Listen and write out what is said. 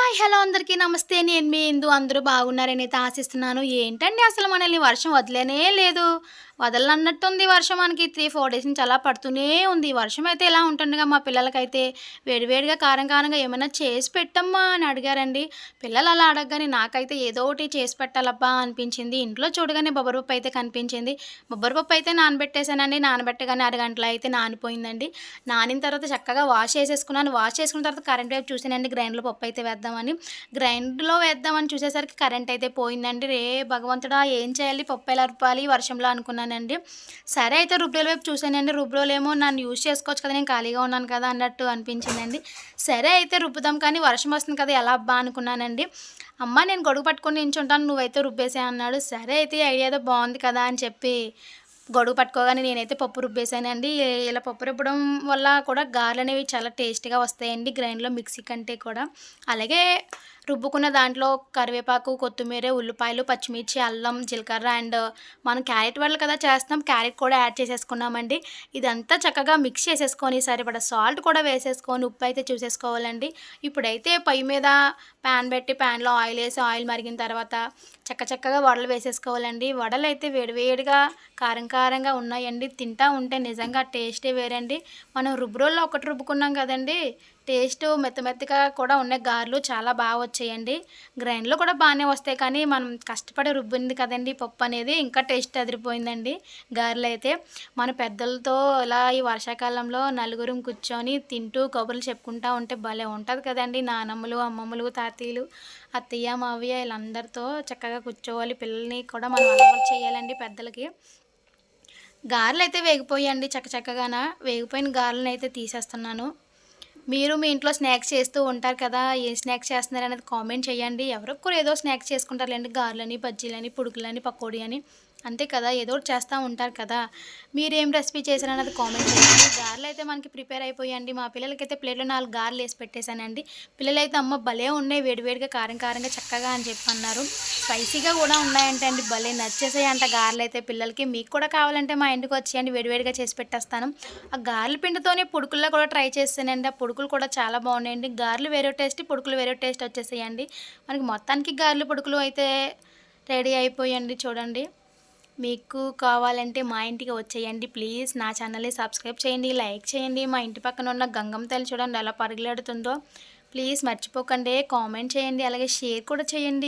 Hi! Hello! అందరికీ నమస్తే. నేను మీ ఇందు. అందరూ బాగున్నారని అయితే ఆశిస్తున్నాను. ఏంటండి అసలు మనల్ని వర్షం వదిలేనే లేదు. వదలనన్నట్టుంది వర్షం మనకి 3, 4 డేస్ నుంచి అలా పడుతూనే ఉంది. వర్షం అయితే ఇలా ఉంటుండగా మా పిల్లలకైతే వేడివేడిగా కారం కారంగా ఏమైనా చేసి పెట్టమ్మా అని అడిగారండి. పిల్లలు అలా అడగగానే నాకైతే ఏదో ఒకటి చేసి పెట్టాలబ్బా అనిపించింది. ఇంట్లో చూడగానే బొబ్బరి పప్పు అయితే కనిపించింది. బొబ్బరి పప్పు అయితే నానబెట్టేసానండి. నానబెట్టగానే అరగంటలో అయితే నానిపోయిందండి. నానిన తర్వాత చక్కగా వాష్ చేసేసుకున్నాను. వాష్ చేసుకున్న తర్వాత కరెంట్ వైపు చూసానండి. గ్రైండర్‌లో పప్పు అయితే వేద్దామని. గ్రైండర్‌లో వేద్దామని చూసేసరికి కరెంట్ అయితే పోయిందండి. రే భగవంతుడా! ఏం చేయాలి? పప్పు ఎలా రుబ్బాలి వర్షంలో అనుకున్నానండి. సరే అయితే రుబ్బురోల వైపు చూసానండి. రుబ్బురోలేమో నన్ను యూజ్ చేసుకోవచ్చు కదా! నేను ఖాళీగా ఉన్నాను కదా! అన్నట్టు అనిపించిందండి. సరే అయితే రుబ్బుదాం కానీ వర్షం వస్తుంది కదా! ఎలా అబ్బా అనుకున్నానండి. అమ్మ నేను గొడుగు పట్టుకొని నించుంటాను. నువ్వైతే రుబ్బేసేయి అన్నాడు. సరే అయితే ఈ ఐడియా ఏదో బావుంది కదా! అని చెప్పి గొడుగు పట్టుకోగానే నేనైతే పప్పు రుబ్బేసానండి. ఇలా పప్పు రుబ్బడం వల్ల కూడా గారెలనేవి చాలా టేస్ట్‌గా వస్తాయండి గ్రైండ్‌లో మిక్సీ కంటే కూడా. అలాగే రుబ్బుకున్న దాంట్లో కరివేపాకు, కొత్తిమీర, ఉల్లిపాయలు, పచ్చిమిర్చి, అల్లం, జీలకర్ర అండ్ మనం క్యారెట్ వడలు కదా చేస్తాం. క్యారెట్ కూడా యాడ్ చేసేసుకున్నామండి. ఇదంతా చక్కగా మిక్స్ చేసేసుకొని సరిపడా సాల్ట్ కూడా వేసేసుకొని ఉప్పు అయితే చూసేసుకోవాలండి. ఇప్పుడైతే పొయ్యి మీద ప్యాన్ పెట్టి ప్యాన్‌లో ఆయిలేసి ఆయిల్ మరిగిన తర్వాత చక్కగా వడలు వేసేసుకోవాలండి. వడలైతే వేడివేడిగా కారం కారంగా ఉన్నాయండి. తింటా ఉంటే నిజంగా టేస్టే వేరండి. మనం రుబ్బురోల్లో ఒకటి రుబ్బుకున్నాం కదండీ! టేస్టు మెత్తగా కూడా ఉన్నాయి గారెలు చాలా బాగా వచ్చాయండి. గ్రైండ్‌లో కూడా బానే వస్తాయి కానీ మనం కష్టపడి రుబ్బింది కదండీ పప్పు అనేది ఇంకా టేస్ట్ అదిరిపోయిందండి గారెలైతే. మన పెద్దలతో ఇలా ఈ వర్షాకాలంలో నలుగురం కూర్చొని తింటూ కబుర్లు చెప్పుకుంటా ఉంటే భలే ఉంటది కదండీ! నానమ్మలు, అమ్మమ్మలు, తాతయ్యలు, అత్తయ్య, మావయ్య ఈళ్ళందరితో చక్కగా కూర్చోవాలి. పిల్లల్ని కూడా మనం అలవాటు చేయాలండి పెద్దలకి. గారెలైతే వేగిపోయాయండి చకచకగాన. వేగిపోయిన గారెలనైతే తీసేస్తున్నాను. మీరు మీ ఇంట్లో స్నాక్స్ చేస్తూ ఉంటారు కదా! ఏం స్నాక్స్ చేస్తున్నారనేది కామెంట్ చేయండి. ఎవరో ఒకరు ఏదో స్నాక్స్ చేసుకుంటారులెండి. గారెలని, బజ్జీలని, పునుగులని, పకోడీ అని. అంతే కదా! ఏదో ఒకటి చేస్తా ఉంటారు కదా! మీరేం రెసిపీ చేశారన్నది కామెంట్ చేయండి. గారెలైతే మనకి ప్రిపేర్ అయిపోయాయండి. మా పిల్లలకైతే ప్లేట్‌లో 4 గారెలేసి పెట్టేసానండి. పిల్లలైతే అమ్మ భలే ఉన్నాయి వేడివేడిగా కారం కారంగా చక్కగా అని చెప్పి అన్నారు. స్పైసీగా కూడా ఉన్నాయంటండి. భలే నచ్చేసాయంట గారెలైతే పిల్లలకి. మీకు కూడా కావాలంటే మా ఇంటికి వచ్చేయండి వేడివేడిగా చేసి పెట్టేస్తాను. ఆ గారెల పిండితోనే పునుకుల్లో కూడా ట్రై చేశానండి. ఆ పునుకులు కూడా చాలా బాగున్నాయండి. గారెలు వేరే టేస్ట్, పునుకులు వేరే టేస్ట్ వచ్చేసాయండి. మనకి మొత్తానికి గారెలు, పునుకులు అయితే రెడీ అయిపోయాయండి చూడండి. మీకు కావాలంటే మా ఇంటికి వచ్చేయండి ప్లీజ్. నా ఛానల్‌ని సబ్స్క్రైబ్ చేయండి, లైక్ చేయండి. మా ఇంటి పక్కన ఉన్న గంగమ్మ తల్లి చూడండి ఎలా పరుగులెడుతుందో. ప్లీజ్ మర్చిపోకండి. కామెంట్ చేయండి. అలాగే షేర్ కూడా చేయండి.